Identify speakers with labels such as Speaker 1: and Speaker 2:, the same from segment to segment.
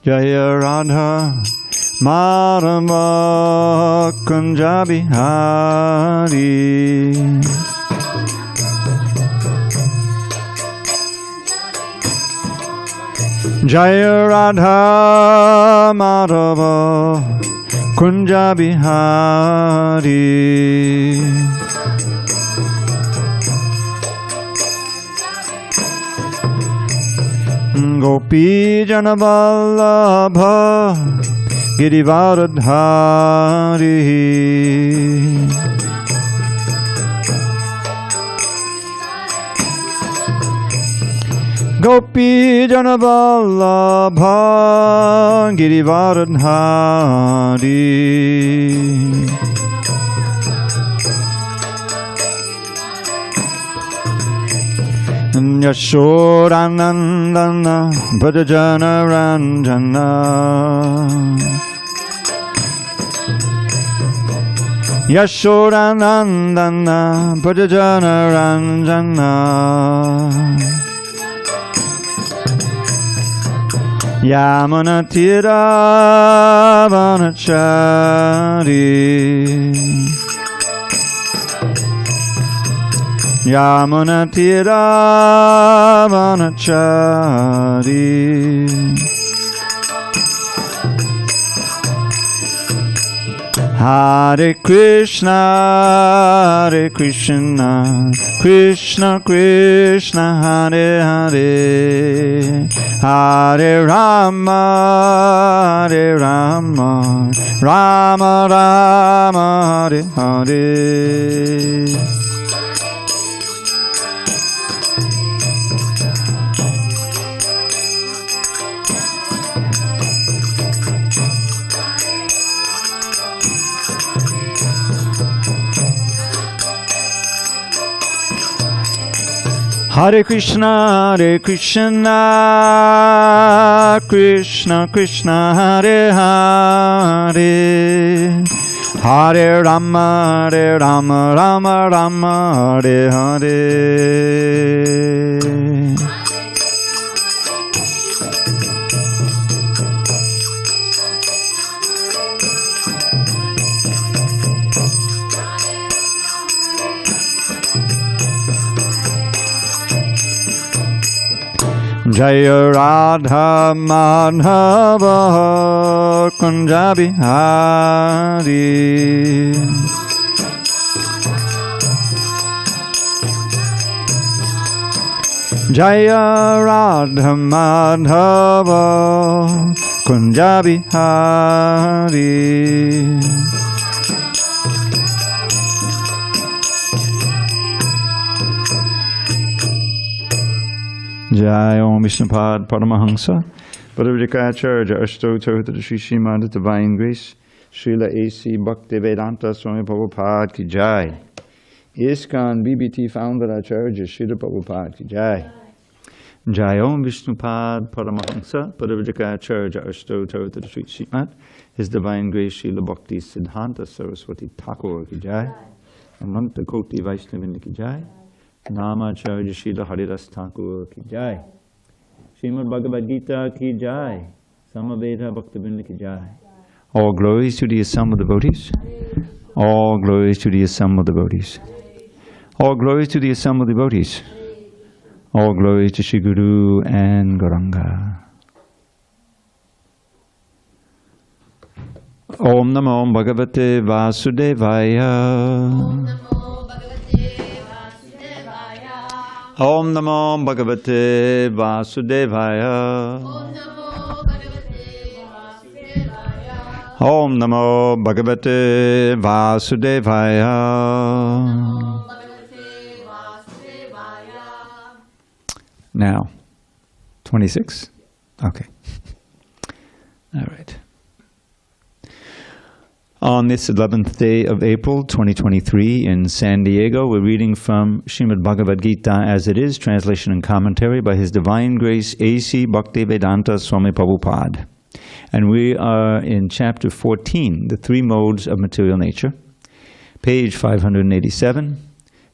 Speaker 1: Jaya Radha Madhava Kunja Bihari. Jaya Radha Madhava Kunja Bihari. Gopi Jana Vallabha Girivardhari. Gopi Jana Vallabha Girivardhari. Yashodanandana Bhajana Ranjana. Yashodanandana Bhajana Ranjana. Yamana Tira Vanachari. Yamuna Tira Vanachari. Hare Krishna, Hare Krishna, Krishna Krishna, Hare Hare, Hare Rama, Hare Rama, Rama Rama, Hare Hare. Hare Krishna, Hare Krishna, Krishna Krishna, Hare Hare, Hare Rama, Hare Rama, Rama Rama, Hare Hare. Jaya Radha Madhava Kunja Bihari. Jaya Radha Madhava Kunja Bihari. Jai Om Vishnupad Paramahansa Bhagavad-gita Ashtotar Shri Srimad Divine Grace Srila A.C. Bhaktivedanta Swami Prabhupada Ki Jai. ISKCON BBT Founder Acharya Srila Prabhupada Ki Jai. Jai Om Vishnupad Paramahansa Bhagavad-gita Ashtotar Shri Srimad His Divine Grace Srila Bhakti Siddhanta Saraswati Thakur Ki Jai. Ananta Koti Vaishnavinda Ki Jai. Namacharya Srila Haridas Thakur Ki Jai. Srimad Bhagavad Gita Ki Jai. Samaveda Bhaktivinoda Ki Jai. All glories to the assembled devotees. All glories to the assembled devotees. All glories to the assembled devotees. All glories to Shri Guru and Gauranga. Om Namo Bhagavate Vasudevaya. Om Namo Bhagavate Vasudevaya. Om Namo Bhagavate Vasudevaya. Now, 26? Okay. All right. On this 11th day of April 2023 in San Diego, we're reading from Srimad Bhagavad Gita as it is, translation and commentary by His Divine Grace A.C. Bhaktivedanta Swami Prabhupada. And we are in chapter 14, the three modes of material nature, page 587,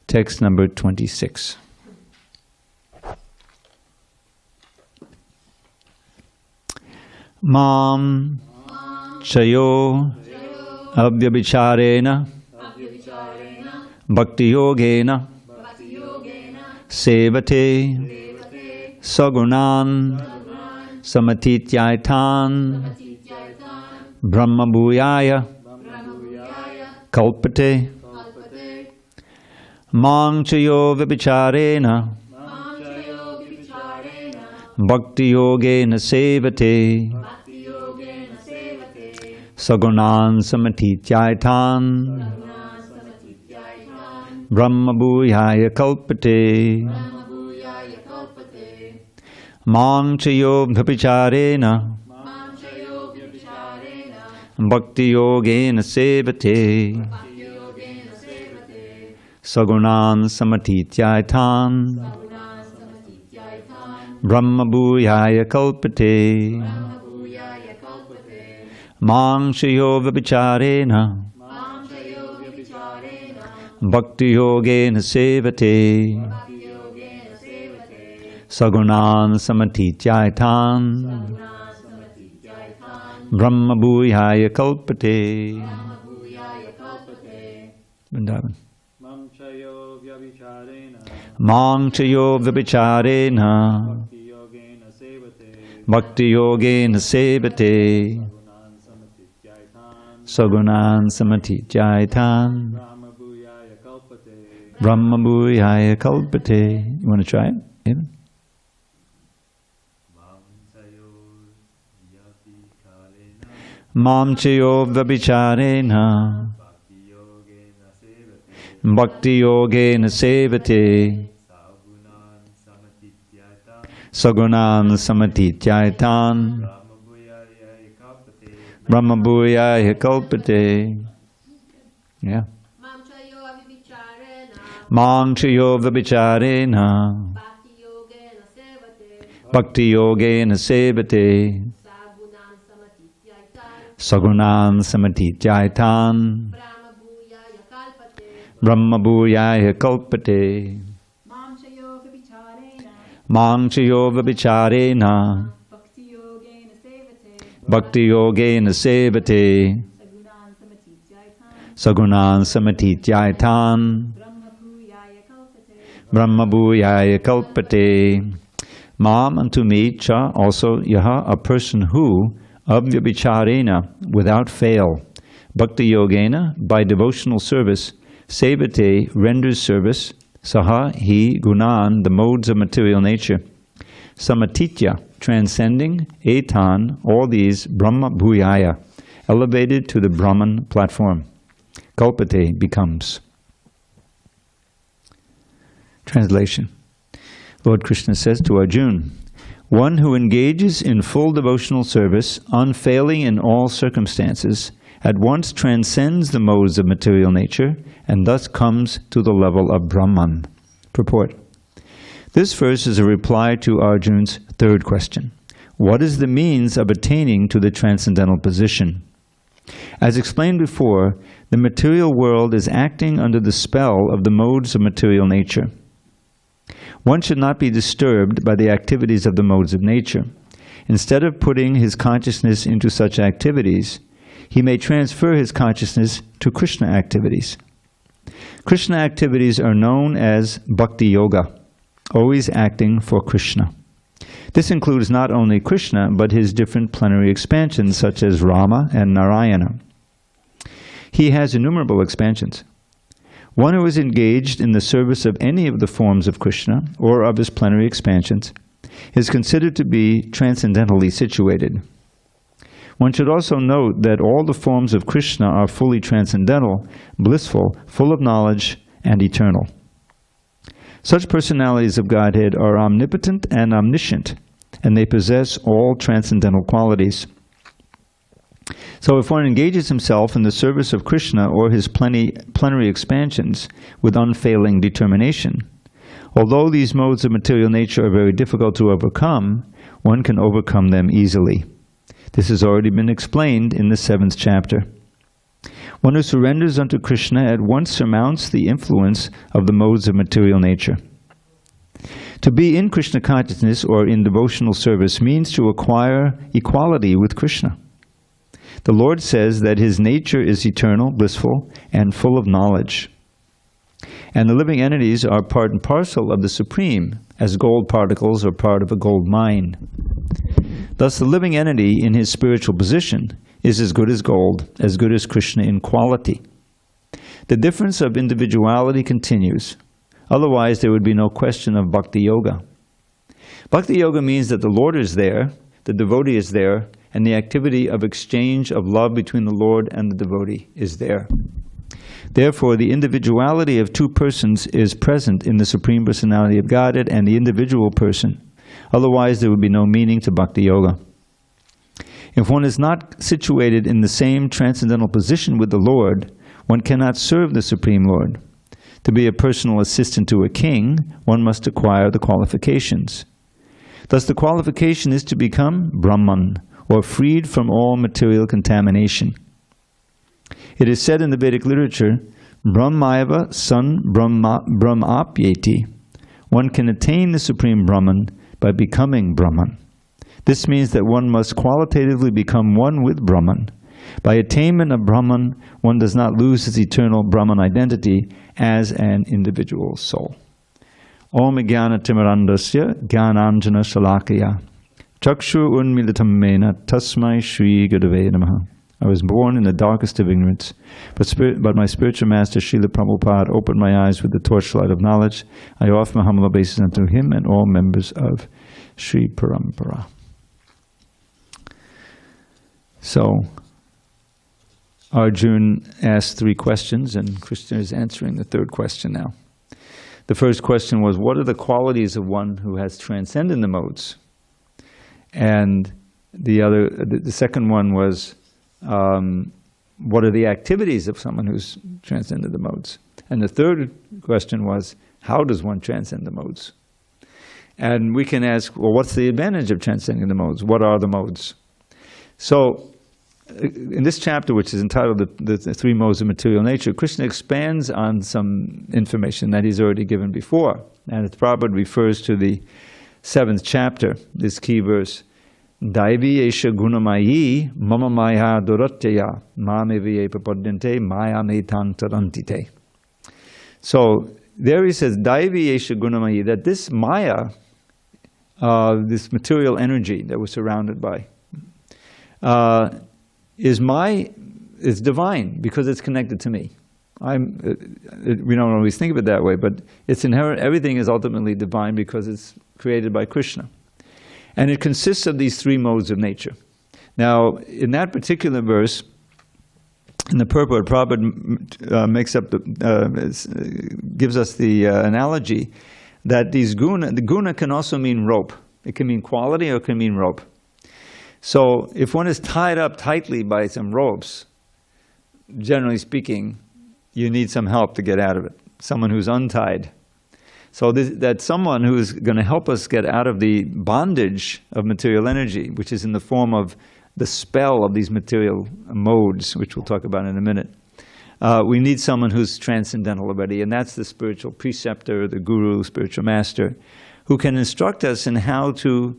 Speaker 1: text number 26. Mam Chayo Avyabhicharena Bhakti Yogena Sevate Sagunan Samatityaitan Brahma Bhuyaya Kalpate Mang Chayo Vibhicharena Bhakti Yogena Sevate Sagunan Samatityaitan Brahma Bhuyaya Kalpate Mang Chayo Vibhicharena Bhakti Yogena Sevate Sagunan Samatityaitan Brahma Bhuyaya Kalpate Mang Chayo Vibhicharena Bhakti Yogena Sevate Sagunan Samatityaitan Brahma Bhuyaya Kalpate. Vrindavan. Mang Chayo Vibhicharena Bhakti Yogena Sevate Sagunan Samatityaitan Brahma Bhuyaya Kalpate. You want to try it? Even? Mam Chayo Vibhicharena Bhakti Yogena Sevate Sagunan Samatityaitan Brahma Bhuyaya Kalpate. Yeah. Mang Chayo Vibhicharena Bhakti Yogena Sevate Sagunan Samatityaitan Brahma Bhuyaya Kalpate. Mang Chayo Vibhicharena Bhakti Yogena Sevate Sagunan Samatityaitan Brahma Bhuyaya Kalpate. Mam, unto me, cha, also yaha, a person who, avyabhicharena, without fail, bhakti yogena, by devotional service, sevate, renders service, saha, he, gunan, the modes of material nature, samatitya, transcending, etan, all these, Brahma Bhuyaya, elevated to the Brahman platform. Kalpate, becomes. Translation. Lord Krishna says to Arjuna, one who engages in full devotional service, unfailing in all circumstances, at once transcends the modes of material nature and thus comes to the level of Brahman. Purport. This verse is a reply to Arjuna's third question. What is the means of attaining to the transcendental position? As explained before, the material world is acting under the spell of the modes of material nature. One should not be disturbed by the activities of the modes of nature. Instead of putting his consciousness into such activities, he may transfer his consciousness to Krishna activities. Krishna activities are known as bhakti yoga, always acting for Krishna. This includes not only Krishna, but his different plenary expansions such as Rama and Narayana. He has innumerable expansions. One who is engaged in the service of any of the forms of Krishna or of his plenary expansions is considered to be transcendentally situated. One should also note that all the forms of Krishna are fully transcendental, blissful, full of knowledge, and eternal. Such personalities of Godhead are omnipotent and omniscient, and they possess all transcendental qualities. So if one engages himself in the service of Krishna or his plenary expansions with unfailing determination, although these modes of material nature are very difficult to overcome, one can overcome them easily. This has already been explained in the 7th chapter. One who surrenders unto Krishna at once surmounts the influence of the modes of material nature. To be in Krishna consciousness or in devotional service means to acquire equality with Krishna. The Lord says that His nature is eternal, blissful, and full of knowledge. And the living entities are part and parcel of the Supreme, as gold particles are part of a gold mine. Thus the living entity in his spiritual position is as good as gold, as good as Krishna in quality. The difference of individuality continues. Otherwise there would be no question of Bhakti Yoga. Bhakti Yoga means that the Lord is there, the devotee is there, and the activity of exchange of love between the Lord and the devotee is there. Therefore, the individuality of two persons is present in the Supreme Personality of Godhead and the individual person. Otherwise, there would be no meaning to Bhakti Yoga. If one is not situated in the same transcendental position with the Lord, one cannot serve the Supreme Lord. To be a personal assistant to a king, one must acquire the qualifications. Thus, the qualification is to become Brahman, or freed from all material contamination. It is said in the Vedic literature, Brahmaiva san brahmapyeti. One can attain the Supreme Brahman by becoming Brahman. This means that one must qualitatively become one with Brahman. By attainment of Brahman, one does not lose his eternal Brahman identity as an individual soul. Om Jnana Timirandasya Jnananjana Shalakaya Chakshu Unmilitam Mena Tasmai Shri Gurave Namaha. I was born in the darkest of ignorance, but my spiritual master, Srila Prabhupada, opened my eyes with the torchlight of knowledge. I offer my humble obeisance unto him and all members of Sri Parampara. So, Arjuna asked 3 questions, and Krishna is answering the 3rd question now. The first question was, what are the qualities of one who has transcended the modes? And the second one was, what are the activities of someone who's transcended the modes? And the third question was, how does one transcend the modes? And we can ask, well, what's the advantage of transcending the modes? What are the modes? So, in this chapter, which is entitled the 3 Modes of Material Nature, Krishna expands on some information that he's already given before. And Prabhupada refers to the 7th chapter, this key verse, Daivi esha gunamayi mama maya duratyaya mameviye papadyante maya metan tarantite. So there he says, Daivi esha gunamayi, that this maya, this material energy that we're surrounded by, is divine because it's connected to me. We don't always think of it that way, but it's inherent. Everything is ultimately divine because it's created by Krishna. And it consists of these 3 modes of nature. Now, in that particular verse, in the purport, Prabhupada gives us the analogy that the guna can also mean rope. It can mean quality or it can mean rope. So if one is tied up tightly by some ropes, generally speaking, you need some help to get out of it. Someone who's untied. So that's someone who's going to help us get out of the bondage of material energy, which is in the form of the spell of these material modes, which we'll talk about in a minute. We need someone who's transcendental already, and that's the spiritual preceptor, the guru, spiritual master, who can instruct us in how to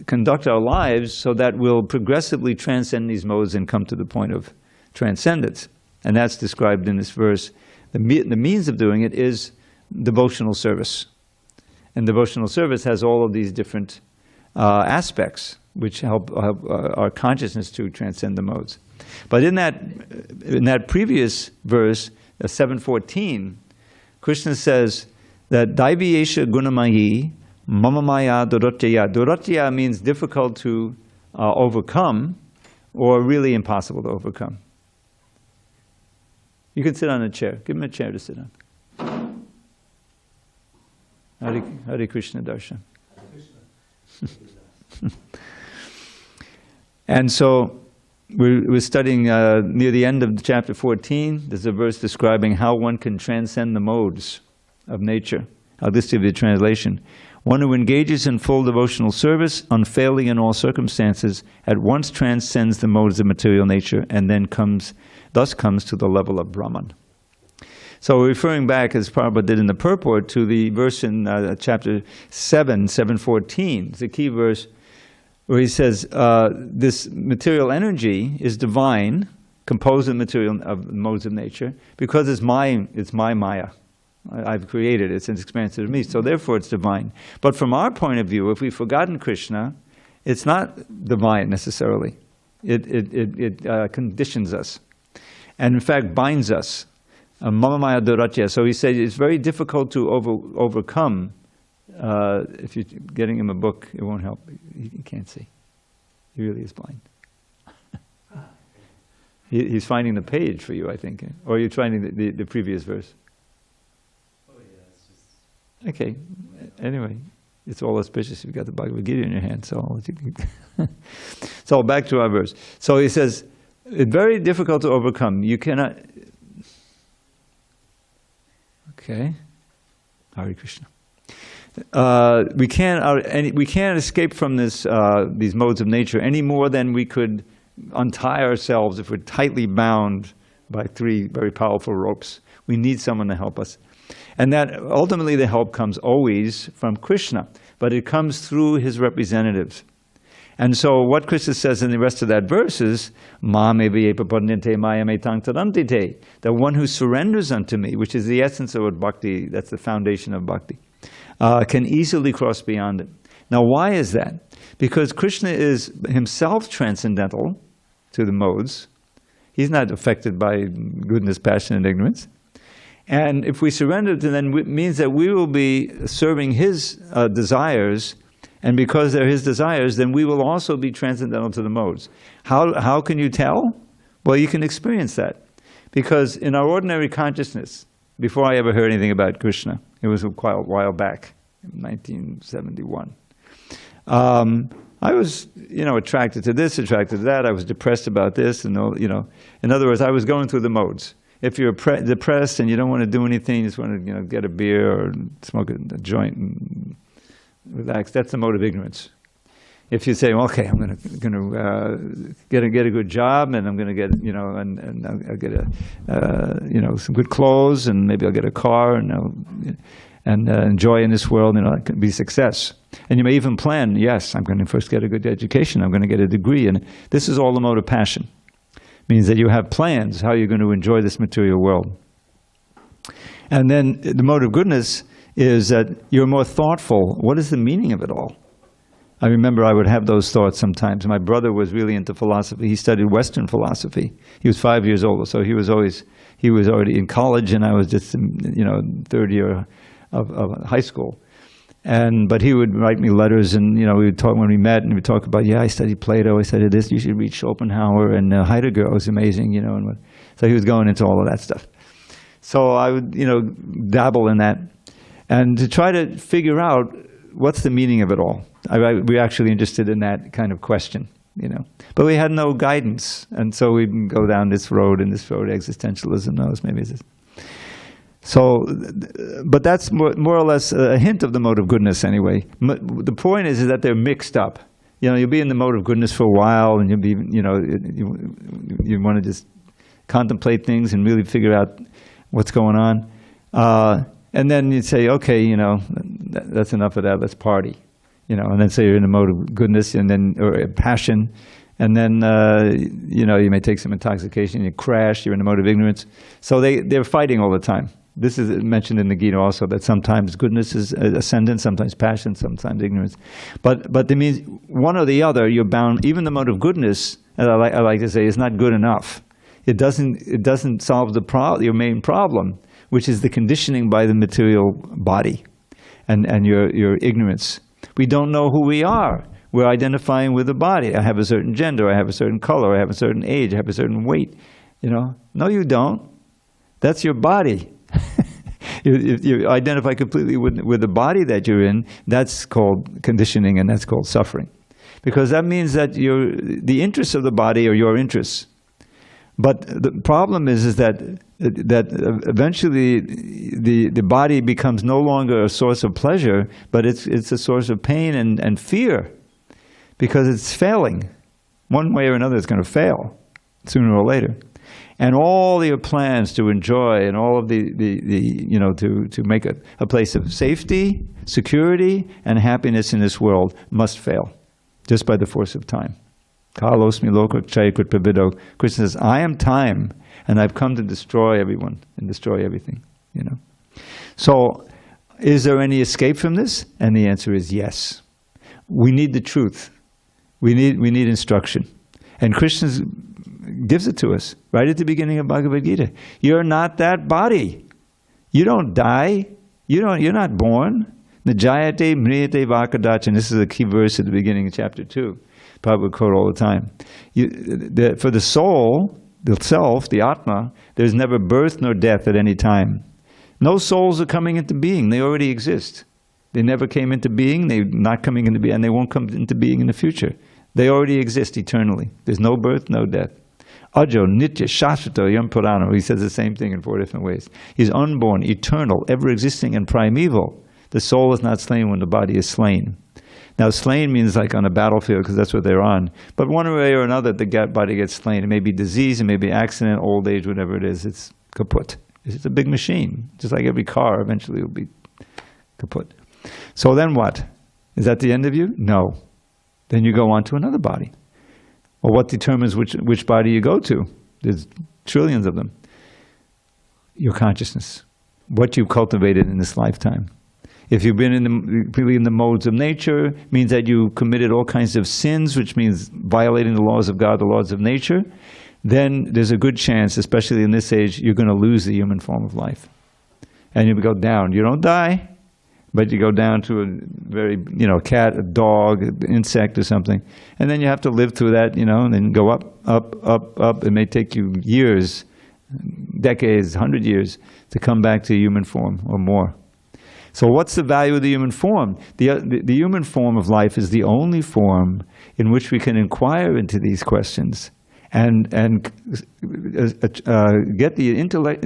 Speaker 1: conduct our lives so that we'll progressively transcend these modes and come to the point of transcendence. And that's described in this verse. The means of doing it is devotional service. And devotional service has all of these different aspects which help our consciousness to transcend the modes. But in that previous verse, 7:14, Krishna says that Daivi esha gunamayi mama maya duratya. Duratya means difficult to overcome or really impossible to overcome. You can sit on a chair. Give him a chair to sit on. Hare Krishna Darshan. And so we're studying near the end of chapter 14. There's a verse describing how one can transcend the modes of nature. I'll just give you the translation. One who engages in full devotional service, unfailing in all circumstances, at once transcends the modes of material nature and then thus comes to the level of Brahman. So referring back, as Prabhupada did in the purport, to the verse in chapter 7, 714, it's a key verse where he says, this material energy is divine, composed of material of modes of nature, because it's my Maya. I've created it, it's an experience of me, so therefore it's divine. But from our point of view, if we've forgotten Krishna, it's not divine necessarily. It conditions us, and in fact binds us. Mama Maya Duratya. So he said it's very difficult to overcome. If you're getting him a book, it won't help. He can't see. He really is blind. He's finding the page for you, I think. Or you're trying the previous verse.
Speaker 2: Oh yeah, it's just...
Speaker 1: Okay. Anyway, it's all auspicious. You've got the Bhagavad Gita in your hand, so I'll let you... So back to our verse. So he says, it's very difficult to overcome. You cannot... Okay. Hare Krishna. We can't escape from this these modes of nature any more than we could untie ourselves if we're tightly bound by 3 very powerful ropes. We need someone to help us. And that ultimately the help comes always from Krishna, but it comes through his representatives. And so what Krishna says in the rest of that verse is, Ma me vyepapadnite maya me tang tarantite, the one who surrenders unto me, which is the essence of what bhakti, that's the foundation of bhakti, can easily cross beyond it. Now why is that? Because Krishna is himself transcendental to the modes. He's not affected by goodness, passion, and ignorance. And if we surrender to them, it means that we will be serving his desires, and because they're his desires, then we will also be transcendental to the modes. How can you tell? Well, you can experience that. Because in our ordinary consciousness, before I ever heard anything about Krishna, it was quite a while back, in 1971, I was, attracted to this, attracted to that. I was depressed about this, and in other words, I was going through the modes. If you're depressed and you don't want to do anything, you just want to, get a beer or smoke a joint and relax, that's the mode of ignorance. If you say, okay, I'm going to get a good job, and I'm going to get, and I'll get some good clothes, and maybe I'll get a car, and enjoy in this world, it can be success. And you may even plan, yes, I'm going to first get a good education, I'm going to get a degree, and this is all the mode of passion. It means that you have plans how you're going to enjoy this material world. And then the mode of goodness is that you're more thoughtful. What is the meaning of it all? I remember I would have those thoughts sometimes. My brother was really into philosophy. He studied Western philosophy. He was 5 years older, so he was already in college, and I was just, third year of high school. But he would write me letters, and we would talk when we met, and we'd talk about, I studied Plato, I studied this, you should read Schopenhauer, and Heidegger was amazing, so he was going into all of that stuff. So I would, dabble in that, and to try to figure out what's the meaning of it all. We were actually interested in that kind of question, But we had no guidance, and so we'd go down this road, existentialism knows, maybe it's this. So, but that's more or less a hint of the mode of goodness anyway. The point is that they're mixed up. You'll be in the mode of goodness for a while, and you'll be, you want to just contemplate things and really figure out what's going on. And then you'd say, okay, that's enough of that, let's party. And then say you're in the mode of goodness, and then, or passion, and then, you may take some intoxication, you crash, you're in the mode of ignorance. So they're fighting all the time. This is mentioned in the Gita also, that sometimes goodness is ascendant, sometimes passion, sometimes ignorance. But that means one or the other, you're bound. Even the mode of goodness, as I like to say, is not good enough. It doesn't solve your main problem, which is the conditioning by the material body and your ignorance. We don't know who we are. We're identifying with the body. I have a certain gender, I have a certain color, I have a certain age, I have a certain weight. No, you don't. That's your body. If you identify completely with the body that you're in, that's called conditioning, and that's called suffering. Because that means that the interests of the body are your interests. But the problem is that eventually the body becomes no longer a source of pleasure, but it's a source of pain and fear, because it's failing. One way or another, it's going to fail sooner or later. And all your plans to enjoy and all of to make a place of safety, security, and happiness in this world must fail, just by the force of time. Kalos mi loka chaykut pavido. Krishna says, I am time, and I've come to destroy everyone and destroy everything. So, is there any escape from this? And the answer is yes. We need the truth. We need instruction. And Krishna gives it to us right at the beginning of Bhagavad Gita. You're not that body. You don't die. You're not born. Najayate mriyate vakadacha. And this is a key verse at the beginning of chapter 2. Prabhupada quote all the time. For the soul, the self, the Atma, there's never birth nor death at any time. No souls are coming into being. They already exist. They never came into being. They're not coming into being, and they won't come into being in the future. They already exist eternally. There's no birth, no death. Ajo, Nitya, Shashvata, Yam Purana. He says the same thing in 4 different ways. He's unborn, eternal, ever-existing, and primeval. The soul is not slain when the body is slain. Now, slain means like on a battlefield, because that's what they're on. But one way or another, the body gets slain. It may be disease, it may be accident, old age, whatever it is. It's kaput. It's a big machine. Just like every car, eventually will be kaput. So then what? Is that the end of you? No. Then you go on to another body. Well, what determines which body you go to? There's trillions of them. Your consciousness. What you've cultivated in this lifetime. If you've been really in the modes of nature, means that you committed all kinds of sins, which means violating the laws of God, the laws of nature, then there's a good chance, especially in this age, you're going to lose the human form of life. And you go down. You don't die, but you go down to a very, cat, a dog, an insect or something. And then you have to live through that, and then go up, up, up, up. It may take you years, decades, 100 years to come back to human form or more. So what's the value of the human form? The human form of life is the only form in which we can inquire into these questions and get the intellect,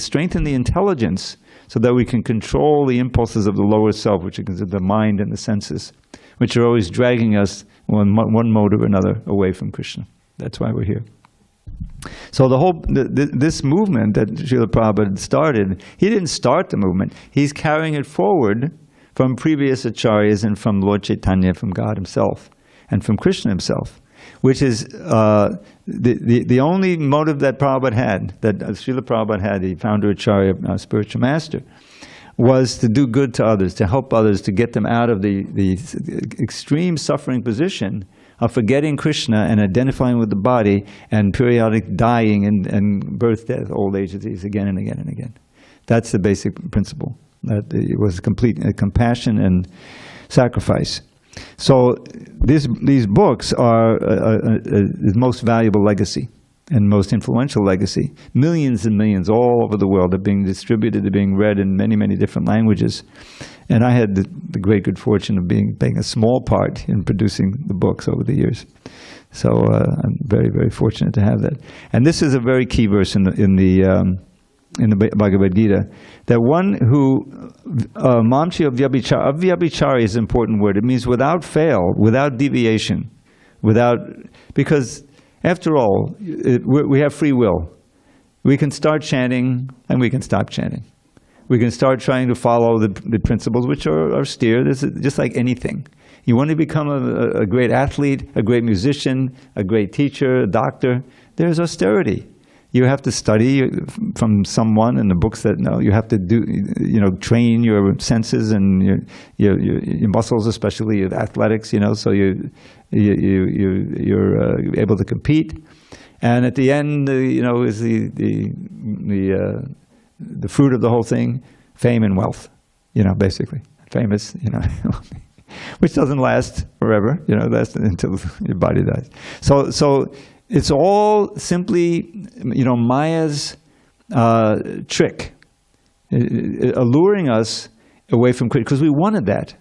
Speaker 1: strengthen the intelligence so that we can control the impulses of the lower self, which is the mind and the senses, which are always dragging us one mode or another away from Krishna. That's why we're here. So this movement that Srila Prabhupada started, he didn't start the movement. He's carrying it forward from previous acharyas and from Lord Chaitanya, from God himself, and from Krishna himself, which is the only motive that Prabhupada had, that Srila Prabhupada had, the founder acharya, spiritual master, was to do good to others, to help others, to get them out of the extreme suffering position of forgetting Krishna and identifying with the body and periodic dying and birth, death, old age, disease, again and again and again. That's the basic principle. That it was complete compassion and sacrifice. So these books are the most valuable legacy and most influential legacy. Millions and millions all over the world are being distributed, they're being read in many, many different languages. And I had the great good fortune of playing a small part in producing the books over the years. So I'm very, very fortunate to have that. And this is a very key verse in the Bhagavad Gita, that one who mamchi avyabhichari is an important word. It means without fail, without deviation, because after all, we have free will. We can start chanting and we can stop chanting. We can start trying to follow the principles, which are austere. This is just like anything. You want to become a great athlete, a great musician, a great teacher, a doctor, there's austerity. You have to study from someone in the books that know. You have to train your senses and your muscles, especially in athletics. So you're able to compete. And at the end, is the fruit of the whole thing, fame and wealth. Basically famous. Which doesn't last forever. Lasts until your body dies. So. It's all simply, Maya's trick, alluring us away from Krishna, because we wanted that.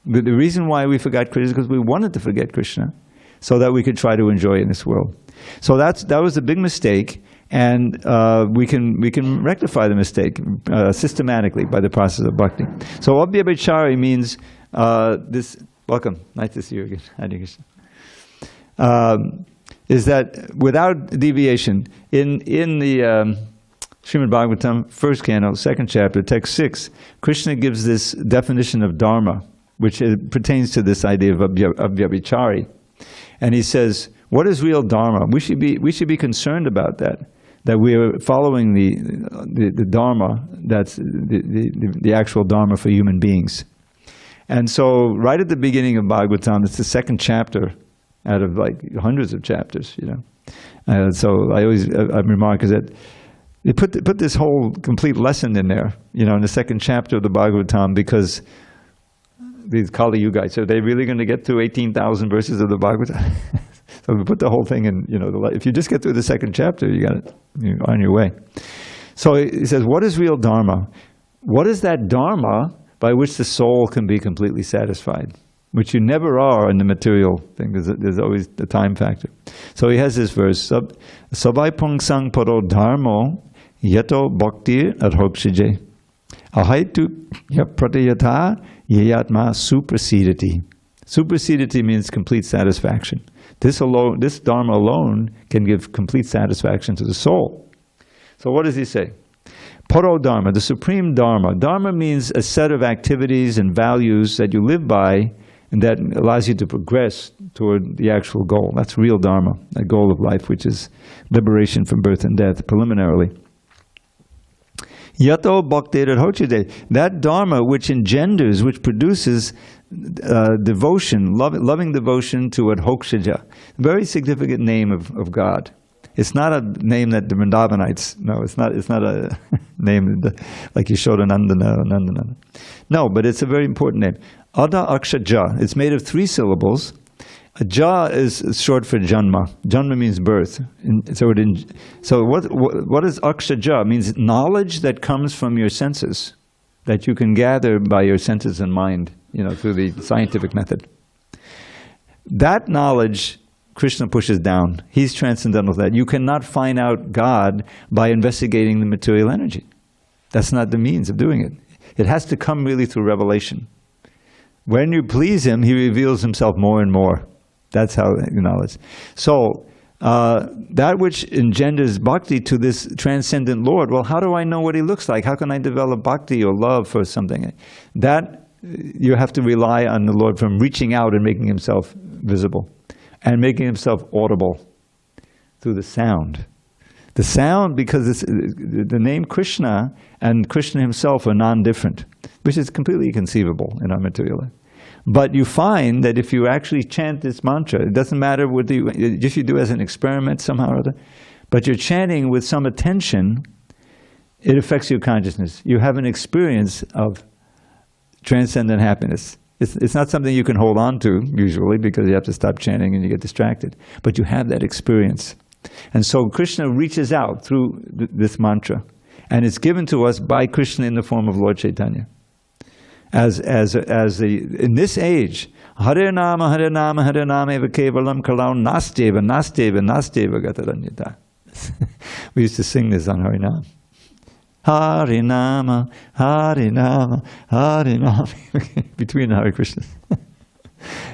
Speaker 1: The reason why we forgot Krishna is because we wanted to forget Krishna, so that we could try to enjoy it in this world. So that was a big mistake, and we can rectify the mistake systematically by the process of bhakti. So avyabhichari means this. Welcome, nice to see you again. Hare Krishna. is that without deviation, in the Srimad Bhagavatam, first canto, second chapter, text 6, Krishna gives this definition of dharma, which pertains to this idea of avyabhichari. And he says, what is real dharma? We should be concerned about that we are following the dharma, that's the actual dharma for human beings. And so right at the beginning of Bhagavatam, it's the second chapter out of like hundreds of chapters, you know. So I remark is that they put this whole complete lesson in there, you know, in the second chapter of the Bhagavatam, because these Kali Yugites, are they really going to get through 18,000 verses of the Bhagavatam? So we put the whole thing in, you know, if you just get through the second chapter, you're on your way. So he says, what is real dharma? What is that dharma by which the soul can be completely satisfied? Which you never are in the material thing. There's always the time factor. So he has this verse, Sabai pungsang paro dharmo yato bhaktir adhokshije ahaitu pratayata yayatma suprasidati. Suprasidati means complete satisfaction. This dharma alone can give complete satisfaction to the soul. So what does he say? Paro dharma, the supreme dharma. Dharma means a set of activities and values that you live by and that allows you to progress toward the actual goal. That's real dharma, a goal of life, which is liberation from birth and death, preliminarily. Yato bhaktir adhochide, that dharma which engenders, which produces devotion, loving devotion to adhokshaja, very significant name of God. It's not a name that the Vrindavanites, no, it's not a name like Yashodanandana or Nandana. No, but it's a very important name. Ada Akshaja, it's made of 3 syllables. Ja is short for Janma. Janma means birth. So what is Akshaja? It means knowledge that comes from your senses, that you can gather by your senses and mind, you know, through the scientific method. That knowledge Krishna pushes down. He's transcendental to that. You cannot find out God by investigating the material energy. That's not the means of doing it. It has to come really through revelation. When you please Him, He reveals Himself more and more. That's how you know it. So, that which engenders bhakti to this transcendent Lord, well, how do I know what He looks like? How can I develop bhakti or love for something? That, you have to rely on the Lord from reaching out and making Himself visible. And making Himself audible through the sound. The sound, because the name Krishna and Krishna Himself are non-different, which is completely inconceivable in our material life. But you find that if you actually chant this mantra, it doesn't matter if you do as an experiment somehow or other, but you're chanting with some attention, it affects your consciousness. You have an experience of transcendent happiness. It's not something you can hold on to, usually, because you have to stop chanting and you get distracted. But you have that experience. And so Krishna reaches out through this mantra. And it's given to us by Krishna in the form of Lord Chaitanya. In this age, Hare Nama eva kevalam kalau nasteva gataranyata. We used to sing this on Harinam. Harinama, Harinama, Harinama, between the Hare Krishnas.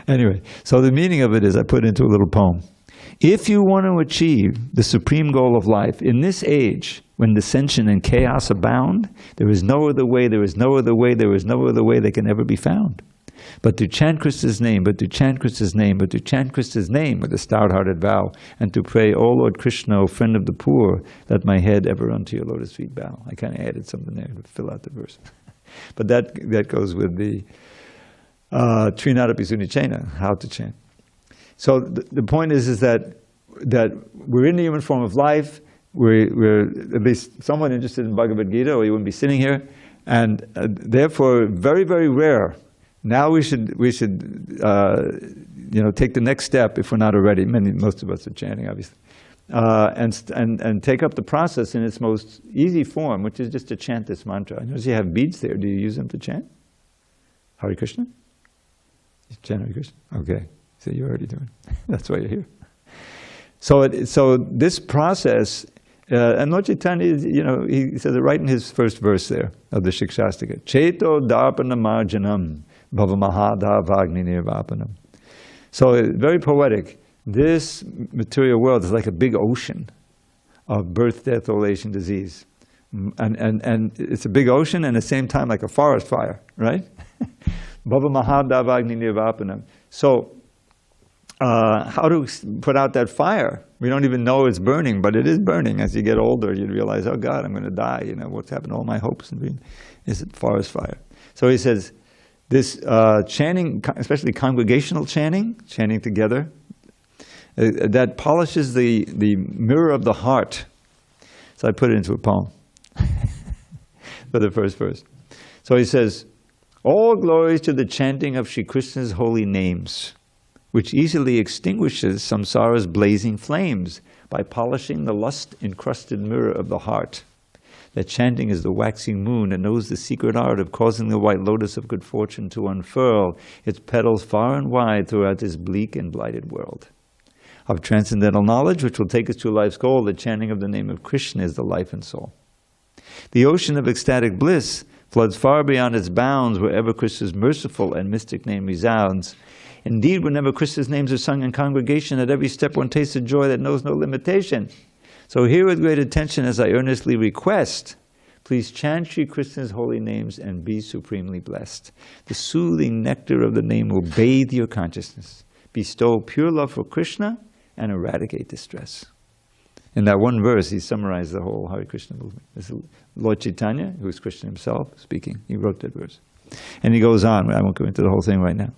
Speaker 1: Anyway, so the meaning of it is I put into a little poem. If you want to achieve the supreme goal of life in this age, when dissension and chaos abound, there is no other way, there is no other way, there is no other way that can ever be found. But to chant Krishna's name, but to chant Krishna's name, but to chant Krishna's name with a stout-hearted vow, and to pray, O Lord Krishna, O friend of the poor, let my head ever unto your lotus feet bow. I kind of added something there to fill out the verse. But that goes with the Trinadapi Sunichena, how to chant. So the point is that we're in the human form of life, we're at least somewhat interested in Bhagavad Gita, or you wouldn't be sitting here, and therefore very, very rare. Now we should take the next step if we're not already. Most of us are chanting, obviously, and take up the process in its most easy form, which is just to chant this mantra. I notice you have beads there. Do you use them to chant Hare Krishna? You chant Hare Krishna. Okay, so you're already doing it. That's why you're here. So this process, and Lord Chaitanya, he says it right in his first verse there of the Shikshastika. Cheto darpana marjanam bhavamahada vagni nirvapanam. So very poetic. this material world is like a big ocean of birth, death, old age, and disease. And it's a big ocean and at the same time like a forest fire, right? Bhava Mahadavagni Nirvapanam. So, how to put out that fire? We don't even know it's burning, but it is burning. As you get older, you realize, oh God, I'm going to die. You know, what's happened to all my hopes and dreams? Is it forest fire? So he says, this chanting, especially congregational chanting together, that polishes the mirror of the heart. So I put it into a poem for the first verse. So he says, all glories to the chanting of Shri Krishna's holy names, which easily extinguishes samsara's blazing flames by polishing the lust-encrusted mirror of the heart. That chanting is the waxing moon that knows the secret art of causing the white lotus of good fortune to unfurl its petals far and wide throughout this bleak and blighted world. Of transcendental knowledge, which will take us to life's goal, the chanting of the name of Krishna is the life and soul. The ocean of ecstatic bliss floods far beyond its bounds wherever Krishna's merciful and mystic name resounds. Indeed, whenever Krishna's names are sung in congregation, at every step one tastes a joy that knows no limitation. So hear with great attention as I earnestly request, please chant Shri Krishna's holy names and be supremely blessed. The soothing nectar of the name will bathe your consciousness, bestow pure love for Krishna, and eradicate distress. In that one verse, he summarized the whole Hare Krishna movement. This is Lord Chaitanya, who is Krishna himself, speaking. He wrote that verse. And he goes on. I won't go into the whole thing right now.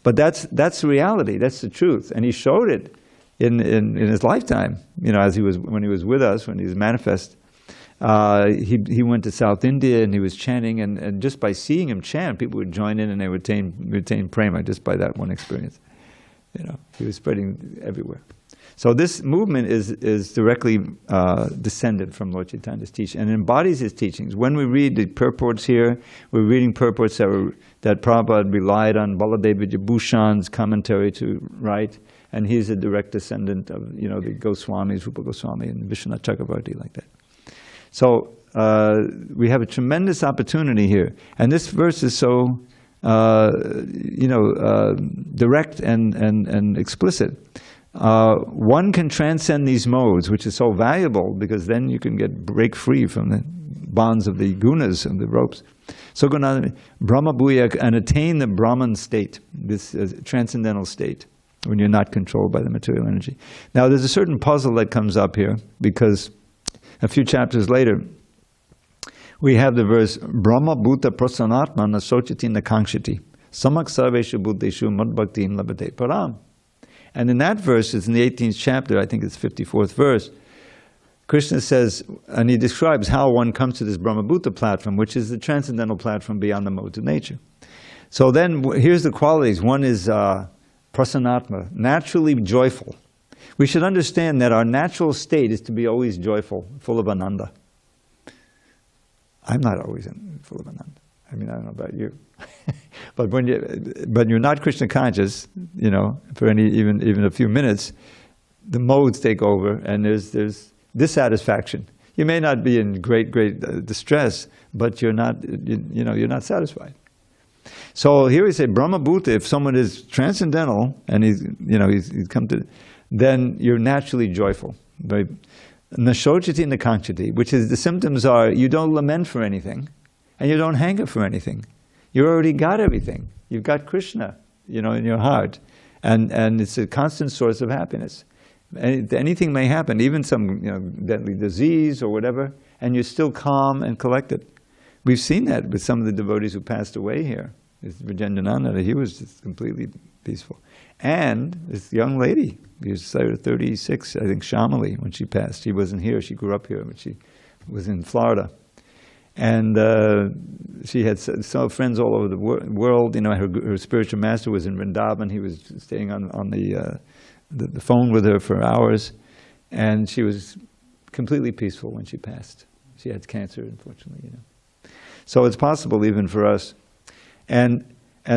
Speaker 1: But that's reality. That's the truth. And he showed it in his lifetime. You know, when he was with us, when he was manifest. He went to South India and he was chanting. And just by seeing him chant, people would join in and they would retain prema just by that one experience. You know, he was spreading everywhere. So this movement is directly descended from Lord Chaitanya's teaching and embodies his teachings. When we read the purports here, we're reading purports that Prabhupada relied on Baladeva Vijayabhushan's commentary to write, and he's a direct descendant of, you know, the Goswamis, Rupa Goswami and Vishwanath Chakravarti, like that. So we have a tremendous opportunity here, and this verse is so direct and explicit. One can transcend these modes, which is so valuable because then you can break free from the bonds of the gunas and the ropes. So go on, Brahma Bhuya, and attain the Brahman state, this transcendental state, when you're not controlled by the material energy. Now there's a certain puzzle that comes up here because a few chapters later, we have the verse, Brahma Bhuta Prasanatma Nasochati Nakangshati Samak Sarveshu Buddheshu Madbhaktim Labate Param. And in that verse, it's in the 18th chapter, I think it's 54th verse, Krishna says, and he describes how one comes to this Brahma Bhuta platform, which is the transcendental platform beyond the modes of nature. So then, here's the qualities. One is prasanatma, naturally joyful. We should understand that our natural state is to be always joyful, full of ananda. I'm not always full of ananda. I mean, I don't know about you. But you're not Krishna conscious, you know, for even a few minutes, the modes take over and there's dissatisfaction. You may not be in great distress, but you're not you're not satisfied. So here we say Brahma Bhuta, if someone is transcendental and he's come to, then you're naturally joyful. Nashochati Nakangchati, which is the symptoms are you don't lament for anything and you don't hanker for anything. You already got everything. You've got Krishna, you know, in your heart. And it's a constant source of happiness. Anything may happen, even some deadly disease or whatever, and you're still calm and collected. We've seen that with some of the devotees who passed away here. Vijayendrananda, he was just completely peaceful. And this young lady, she was 36, I think, Shamali, when she passed. She wasn't here, she grew up here, but she was in Florida. And she had some friends all over the world. You know, her spiritual master was in Vrindavan. He was staying on the phone with her for hours. And she was completely peaceful when she passed. She had cancer, unfortunately, you know. So it's possible even for us. And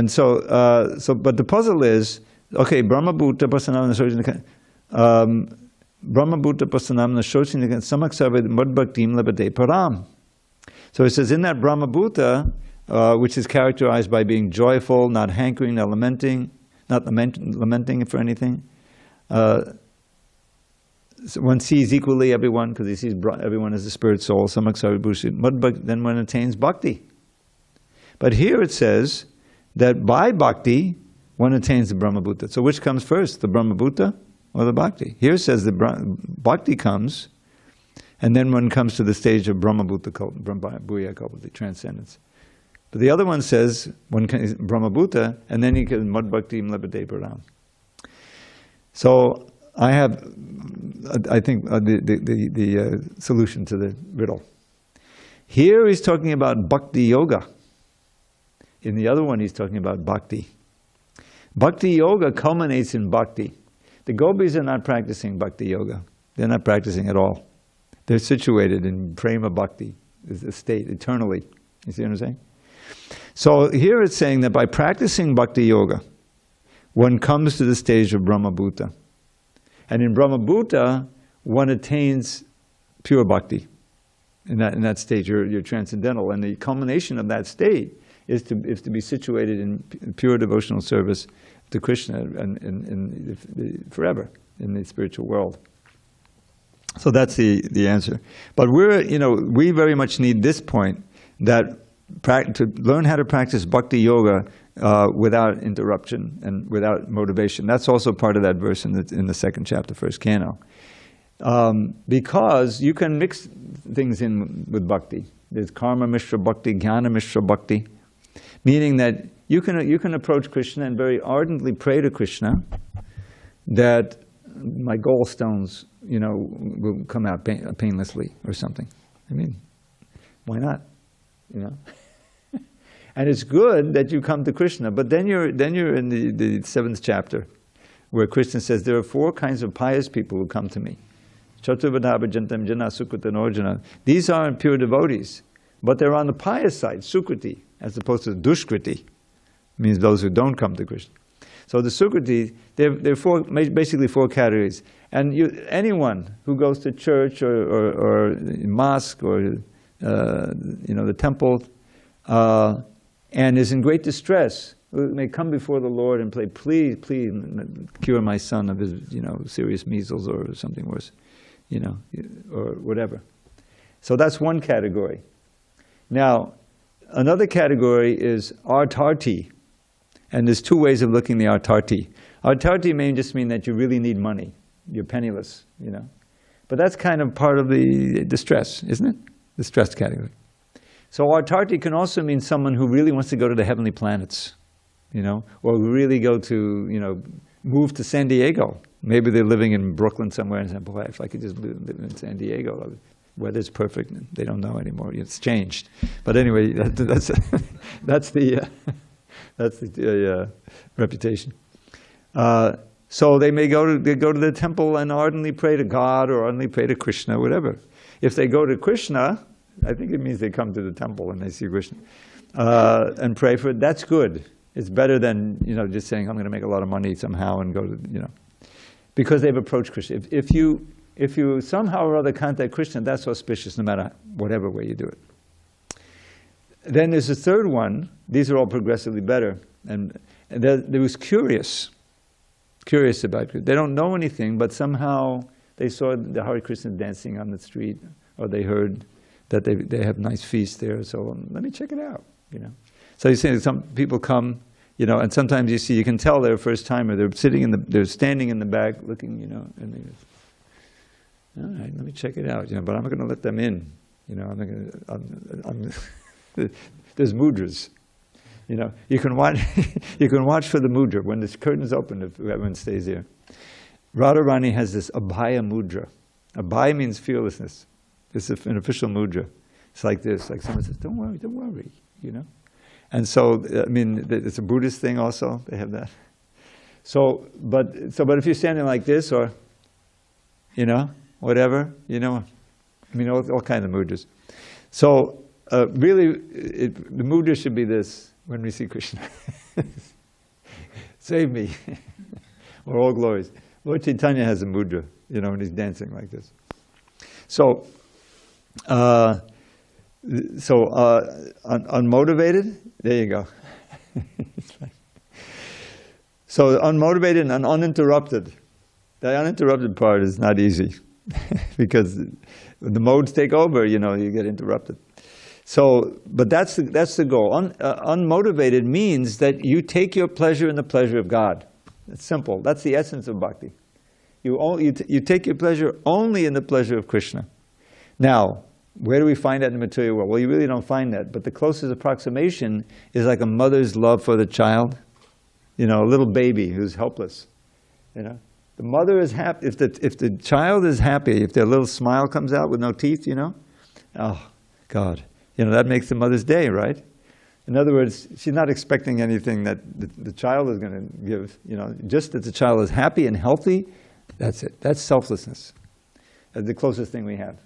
Speaker 1: so but the puzzle is, okay, Brahma Bhuta Pasanam Nashochini Brahma Bhuta Pasanam Nashochini Samak Sarve Madbhaktim Labate Param. So it says in that Brahma Bhuta, which is characterized by being joyful, not hankering, not lamenting for anything, So one sees equally everyone because he sees everyone as a spirit soul. Then one attains bhakti. But here it says that by bhakti, one attains the Brahmabhuta. So which comes first, the Brahmabhuta or the bhakti? Here it says the bhakti comes, and then one comes to the stage of Brahmabhuta, Bhuya Kalpa, the transcendence. But the other one says one can Brahmabhuta, and then he can Mad Bhakti Mlabhate Param. So I think the solution to the riddle. Here he's talking about bhakti yoga. In the other one he's talking about bhakti. Bhakti yoga culminates in bhakti. The gopis are not practicing bhakti yoga. They're not practicing at all. They're situated in prema bhakti, the state, eternally. You see what I'm saying? So here it's saying that by practicing bhakti yoga, one comes to the stage of Brahmabhuta. And in Brahmabhuta, one attains pure bhakti. In that state, you're transcendental. And the culmination of that state is to be situated in pure devotional service to Krishna and forever in the spiritual world. So that's the answer. But we very much need this point, that to learn how to practice bhakti yoga without interruption and without motivation. That's also part of that verse in the second chapter, first canto. Because you can mix things in with bhakti. There's karma mishra bhakti, jnana mishra bhakti, meaning that you can approach Krishna and very ardently pray to Krishna that my gallstones, will come out painlessly or something. I mean, why not? And it's good that you come to Krishna, but then you're in the seventh chapter, where Krishna says there are four kinds of pious people who come to me. Chaturvadabhajantam jana sukrita arjuna. These aren't pure devotees, but they're on the pious side, sukriti, as opposed to dushkriti, means those who don't come to Krishna. So the sukriti, they're basically four categories. And anyone who goes to church or mosque or the temple and is in great distress, may come before the Lord and pray, please cure my son of his serious measles or something worse, or whatever. So that's one category. Now, another category is artarti. And there's two ways of looking at the artarti. Artarti may just mean that you really need money. You're penniless, But that's kind of part of the distress, isn't it? The stress category. So artarti can also mean someone who really wants to go to the heavenly planets, or really go to, move to San Diego. Maybe they're living in Brooklyn somewhere and say, boy, if I could just live in San Diego, weather's perfect. They don't know anymore. It's changed. But anyway, that's the reputation. So they may go to the temple and ardently pray to God or ardently pray to Krishna, whatever. If they go to Krishna, I think it means they come to the temple and they see Krishna and pray for it. That's good. It's better than just saying I'm going to make a lot of money somehow and go to because they've approached Krishna. If you somehow or other contact Krishna, that's auspicious, no matter whatever way you do it. Then there's a third one. These are all progressively better, and there was curious about it. They don't know anything, but somehow they saw the Hare Krishna dancing on the street, or they heard that they have nice feasts there. So let me check it out. So you see, some people come, and sometimes you can tell they're a first timer. They're standing in the back, looking, and they go, all right, let me check it out. But I'm not going to let them in. There's mudras. You can watch for the mudra when the curtain's open if everyone stays here. Radharani has this abhaya mudra. Abhaya means fearlessness. It's an official mudra. It's like this, like someone says, don't worry, And so, it's a Buddhist thing also, they have that. But if you're standing like this or, whatever, all kinds of mudras. So, really, the mudra should be this when we see Krishna. Save me, or all glories. Lord Chaitanya has a mudra, when he's dancing like this. So unmotivated, there you go. So unmotivated and uninterrupted. The uninterrupted part is not easy because the modes take over, you get interrupted. So, but that's the goal. Unmotivated means that you take your pleasure in the pleasure of God. It's simple. That's the essence of bhakti. You take your pleasure only in the pleasure of Krishna. Now, where do we find that in the material world? Well, you really don't find that, but the closest approximation is like a mother's love for the child. A little baby who's helpless. The mother is happy. If the child is happy, if their little smile comes out with no teeth, oh, God. That makes the mother's day, right? In other words, she's not expecting anything that the child is going to give. Just that the child is happy and healthy, that's it. That's selflessness. That's the closest thing we have.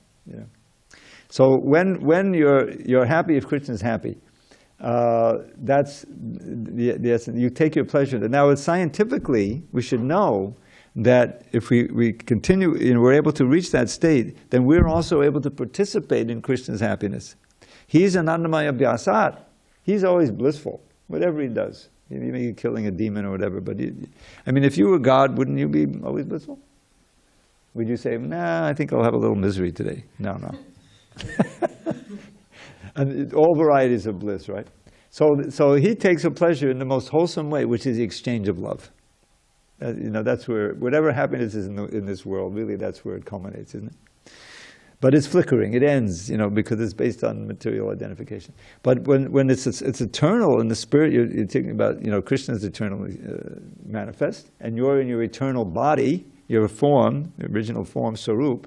Speaker 1: So when you're happy, if Krishna is happy, that's the essence. You take your pleasure in it. Now, scientifically, we should know that if we continue, we're able to reach that state, then we're also able to participate in Krishna's happiness. He's anandamaya vyasat. He's always blissful, whatever he does. He may be killing a demon or whatever, but if you were God, wouldn't you be always blissful? Would you say, nah, I think I'll have a little misery today? No. And all varieties of bliss, right? So he takes a pleasure in the most wholesome way, which is the exchange of love. That's where, whatever happiness is in this world, really that's where it culminates, isn't it? But it's flickering, it ends, because it's based on material identification. But when it's eternal in the spirit, you're thinking about, Krishna is eternally manifest, and you're in your eternal body, your form, the original form, Sarup,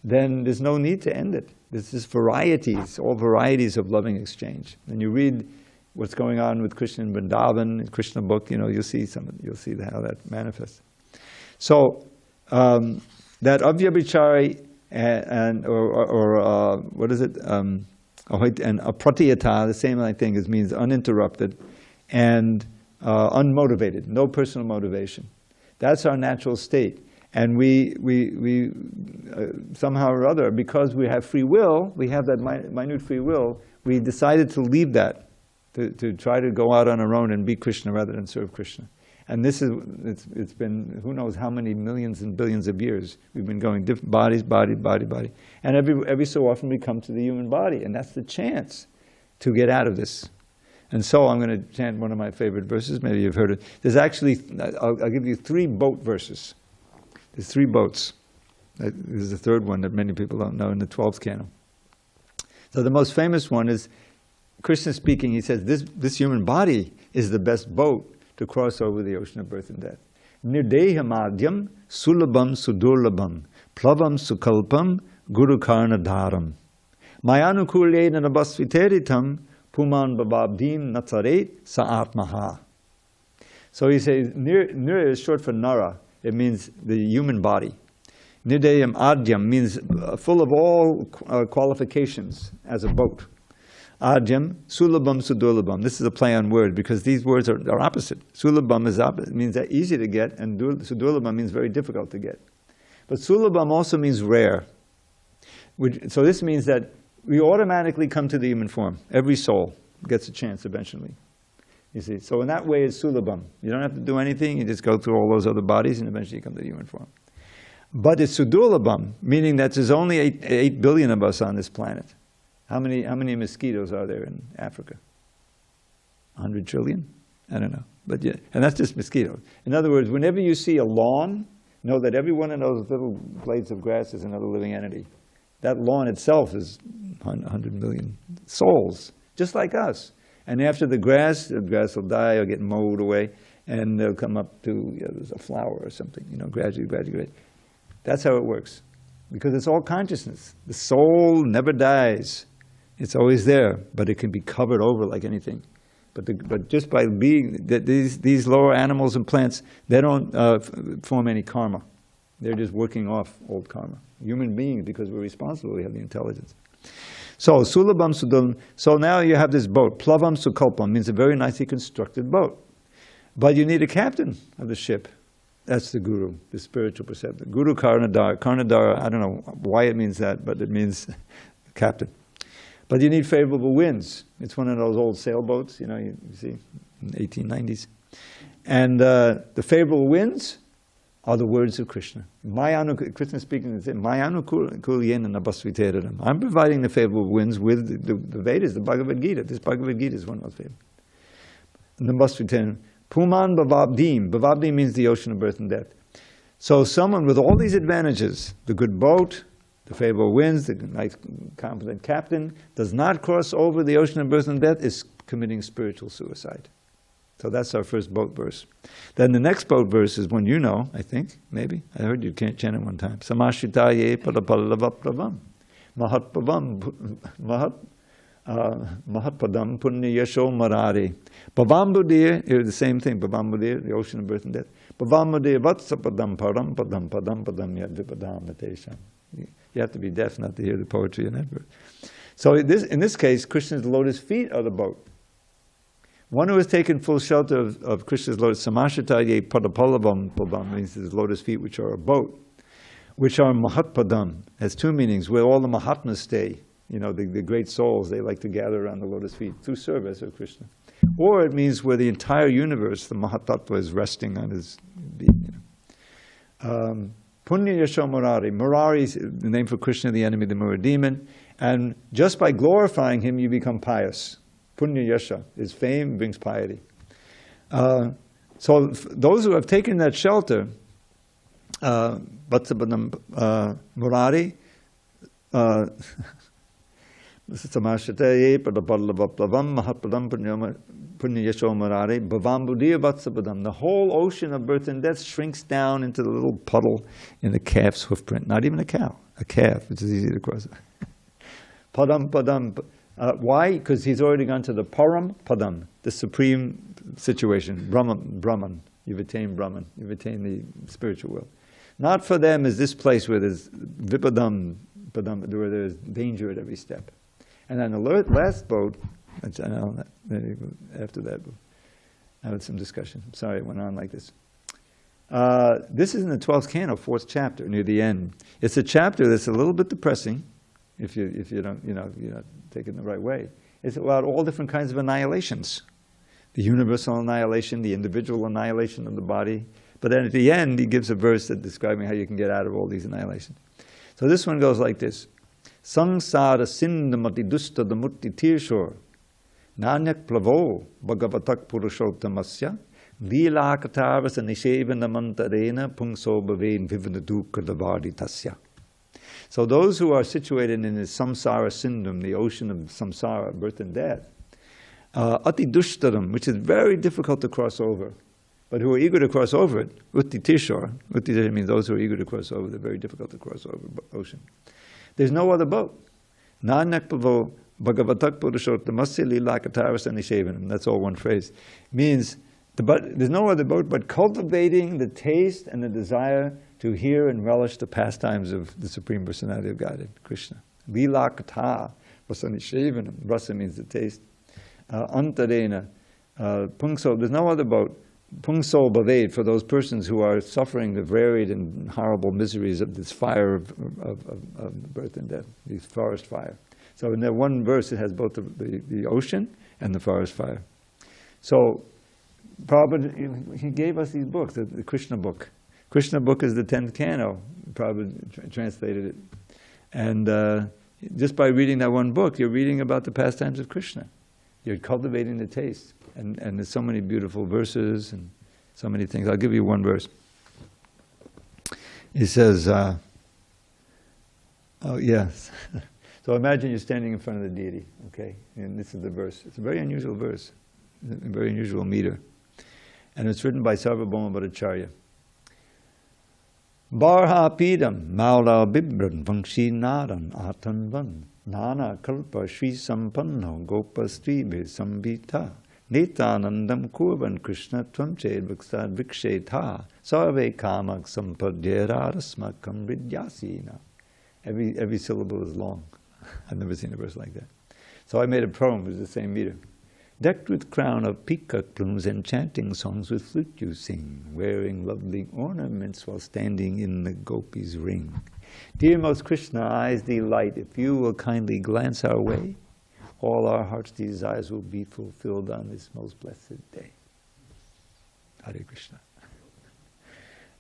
Speaker 1: then there's no need to end it. There's just varieties, all varieties of loving exchange. And you read what's going on with Krishna in Vrindavan, Krishna book, you'll see how that manifests. So that avyabhichari or what is it? And apratiyata, the same thing, means uninterrupted and unmotivated, no personal motivation. That's our natural state. And we somehow or other, because we have free will, we have that minute free will, we decided to leave that, to try to go out on our own and be Krishna rather than serve Krishna. And it's been who knows how many millions and billions of years we've been going different body. And every so often we come to the human body, and that's the chance to get out of this. And so I'm going to chant one of my favorite verses, maybe you've heard it. There's actually, I'll give you 3 boat verses. There's 3 boats. This is the third one that many people don't know in the 12th canto. So the most famous one is Krishna speaking. He says, this human body is the best boat to cross over the ocean of birth and death. Nirdehamadhyam sulabham sudurlabham plavam sukalpam gurukarnadharam mayanukulena nabasviteritam puman bababdim natsaret sa'atmaha. So he says, Nir is short for Nara. It means the human body. Nirdeyam adyam means full of all qualifications as a boat. Adyam, sulabham, sudurlabham. This is a play on word because these words are opposite. Sulabham means that easy to get, and sudurlabham means very difficult to get. But sulabham also means rare. So this means that we automatically come to the human form. Every soul gets a chance eventually. You see, so in that way it's sulabham. You don't have to do anything, you just go through all those other bodies and eventually you come to the human form. But it's sudurlabham, meaning that there's only 8 billion of us on this planet. How many mosquitoes are there in Africa? 100 trillion? I don't know. But yeah, and that's just mosquitoes. In other words, whenever you see a lawn, know that every one of those little blades of grass is another living entity. That lawn itself is 100 million souls, just like us. And after the grass will die or get mowed away, and they'll come up to there's a flower or something, gradually. That's how it works. Because it's all consciousness. The soul never dies. It's always there, but it can be covered over like anything. But just by being, these lower animals and plants, they don't form any karma. They're just working off old karma. Human beings, because we're responsible, we have the intelligence. So, sulabham sudurlabham. So now you have this boat. Plavam sukalpam means a very nicely constructed boat. But you need a captain of the ship. That's the guru, the spiritual preceptor. Guru Karnadara. Karnadara, I don't know why it means that, but it means captain. But you need favorable winds. It's one of those old sailboats, you see, in the 1890s. And the favorable winds are the words of Krishna. Krishna speaking, I'm providing the favorable winds with the Vedas, the Bhagavad Gita. This Bhagavad Gita is one of those favorite. Nambasviteranam. Puman Bhavabdim. Bhavabdim means the ocean of birth and death. So someone with all these advantages, the good boat, the favorable winds, the nice competent captain, does not cross over the ocean of birth and death, is committing spiritual suicide. So that's our first boat verse. Then the next boat verse is one you know, I think, maybe. I heard you can't chant it one time. Samashitaye padapallavapravam. Mahatpadam punya yasho marare. Bhavambudir, here's the same thing. Bhavambudir, the ocean of birth and death. Bhavambudir vatsapadam param padam padam padam yadvipadam natesham. You have to be deaf not to hear the poetry in that verse. So in this case, Krishna's lotus feet are the boat. One who has taken full shelter of Krishna's lotus, samashitaye padapallavam padam, means his lotus feet, which are a boat, which are mahatpadam, has two meanings, where all the Mahatmas stay. You know, the great souls, they like to gather around the lotus feet through service of Krishna. Or it means where the entire universe, the Mahatattva, is resting on his being. Punya Yasho Murari. Murari is the name for Krishna, the enemy, the Mura demon. And just by glorifying him, you become pious. Punya Yasha. His fame brings piety. So those who have taken that shelter, Vatsapadam Murari, Samashitaye padapallavaplavam mahatpadam punyayasho marare bhavambudir vatsapadam. The whole ocean of birth and death shrinks down into the little puddle in the calf's hoofprint. Not even a cow, a calf, which is easy to cross. Padam padam. Why? Because he's already gone to the param padam, the supreme situation. Brahman. You've attained Brahman. You've attained the spiritual world. Not for them is this place where there's vipadam, where there's danger at every step. And then the last boat, after that, I had some discussion. I'm sorry it went on like this. This is in the 12th canto, 4th chapter, near the end. It's a chapter that's a little bit depressing, if you don't, you're not taking it the right way. It's about all different kinds of annihilations. The universal annihilation, the individual annihilation of the body. But then at the end, he gives a verse that describing how you can get out of all these annihilations. So this one goes like this. Sangsara sindamati dusta damutti tirshor nanyak plavo bhagavatak purushottamasya lilakatavasa nishevandamantarena pungso bhavein vivanadukadavadi tasya. So those who are situated in the samsara sindam, the ocean of samsara, birth and death, ati dushtaram, which is very difficult to cross over, but who are eager to cross over it, utti tishor. Utti tishor means those who are eager to cross over the very difficult to cross over ocean. There's no other boat. Nanakpavo bhagavatak purushottamasya lilakataras anishevanam. That's all one phrase. Means there's no other boat but cultivating the taste and the desire to hear and relish the pastimes of the Supreme Personality of Godhead, Krishna. Lilakata vasanishevanam. Rasa means the taste. Antarena. Pungso. There's no other boat. Pungso bhaved, for those persons who are suffering the varied and horrible miseries of this fire of birth and death, this forest fire. So in that one verse it has both the ocean and the forest fire. So Prabhupada, he gave us these books, the Krishna book. Krishna book is the 10th canto. Prabhupada translated it. And just by reading that one book, you're reading about the pastimes of Krishna. You're cultivating the taste. And there's so many beautiful verses and so many things. I'll give you one verse. He says, oh yes. So imagine you're standing in front of the deity, okay? And this is the verse. It's a very unusual verse, a very unusual meter. And it's written by Sarvabhauma Bhattacharya. Barha pidam maula bibran vangshi naran atanvan nana kalpa shri sampanno gopa stribe sambita Nitanandam kurvan Krishna tvam ched viksad viksheta sarve kamak sampadyerarasmakam vidyasina. Every syllable is long. I've never seen a verse like that. So I made a poem with the same meter. Decked with crown of peacock plumes and chanting songs with flute you sing, wearing lovely ornaments while standing in the gopi's ring. Dear most Krishna, eyes delight, if you will kindly glance our way, all our heart's desires will be fulfilled on this most blessed day. Hare Krishna.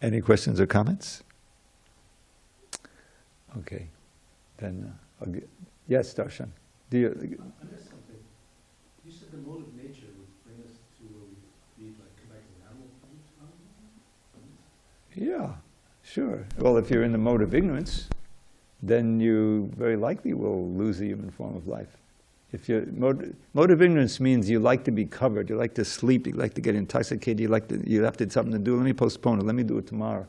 Speaker 1: Any questions or comments? Okay, then yes, Darshan.
Speaker 2: I missed something. You said the mode of nature would bring us to where we need, like, come back to the animal planet?
Speaker 1: Yeah, sure. Well, if you're in the mode of ignorance, then you very likely will lose the human form of life. If your mode of ignorance means you like to be covered, you like to sleep, you like to get intoxicated, you have to something to do. Let me postpone it. Let me do it tomorrow.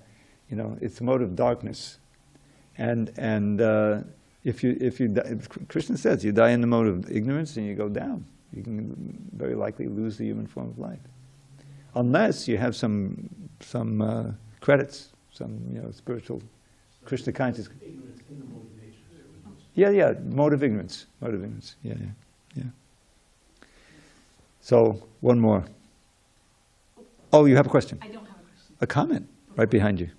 Speaker 1: You know, it's the mode of darkness. And if you die, Krishna says you die in the mode of ignorance and you go down. You can very likely lose the human form of life, unless you have some credits, some spiritual Krishna consciousness.
Speaker 2: Ignorance in the mode of nature.
Speaker 1: Yeah, mode of ignorance. Yeah. So, one more. Oh, you have a question?
Speaker 3: I don't have a question.
Speaker 1: A comment right behind you.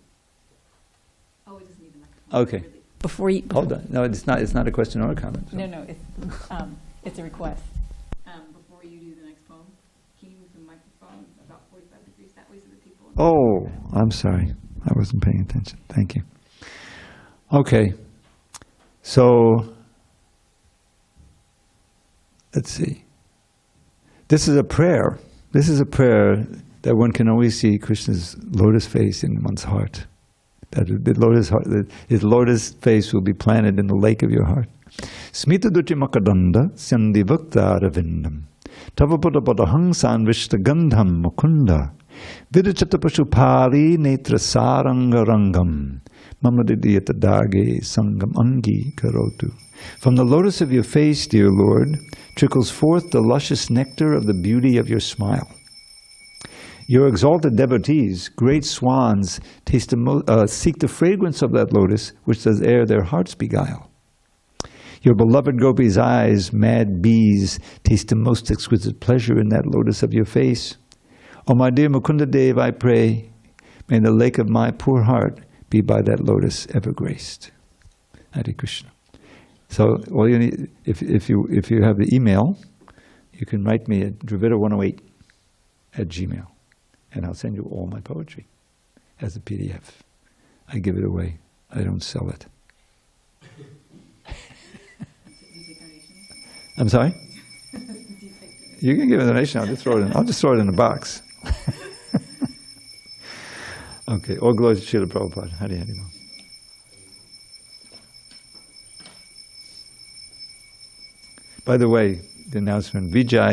Speaker 3: Oh, it doesn't need the microphone.
Speaker 1: Okay.
Speaker 3: Really. Before you...
Speaker 1: Hold on. No, it's not a question or a comment. So.
Speaker 3: No, it's a request. Before you do the next poem, can you move the microphone about 45 degrees that way so that people...
Speaker 1: Oh, I'm sorry. I wasn't paying attention. Thank you. Okay. So, let's see. This is a prayer. This is a prayer that one can always see Krishna's lotus face in one's heart. That his lotus face will be planted in the lake of your heart. Smita duchi makadanda sandi vakta aravindam. Tavapada padahang sanvishta gandham mukunda. Viduchata pashupali netra saranga rangam. Mamadidiyata dage sangam angi karotu. From the lotus of your face, dear Lord, trickles forth the luscious nectar of the beauty of your smile. Your exalted devotees, great swans, seek the fragrance of that lotus, which does air their hearts beguile. Your beloved gopis' eyes, mad bees, taste the most exquisite pleasure in that lotus of your face. O my dear Mukunda Dev, I pray, may the lake of my poor heart be by that lotus ever graced. Hare Krishna. So, all you need, if you have the email, you can write me at dravida108@gmail.com. And I'll send you all my poetry as a PDF. I give it away. I don't sell it. I'm sorry? You can give a donation. I'll just throw it in a box. Okay. All glory to Srila Prabhupada. Hare Hare. By the way, the announcement, Vijay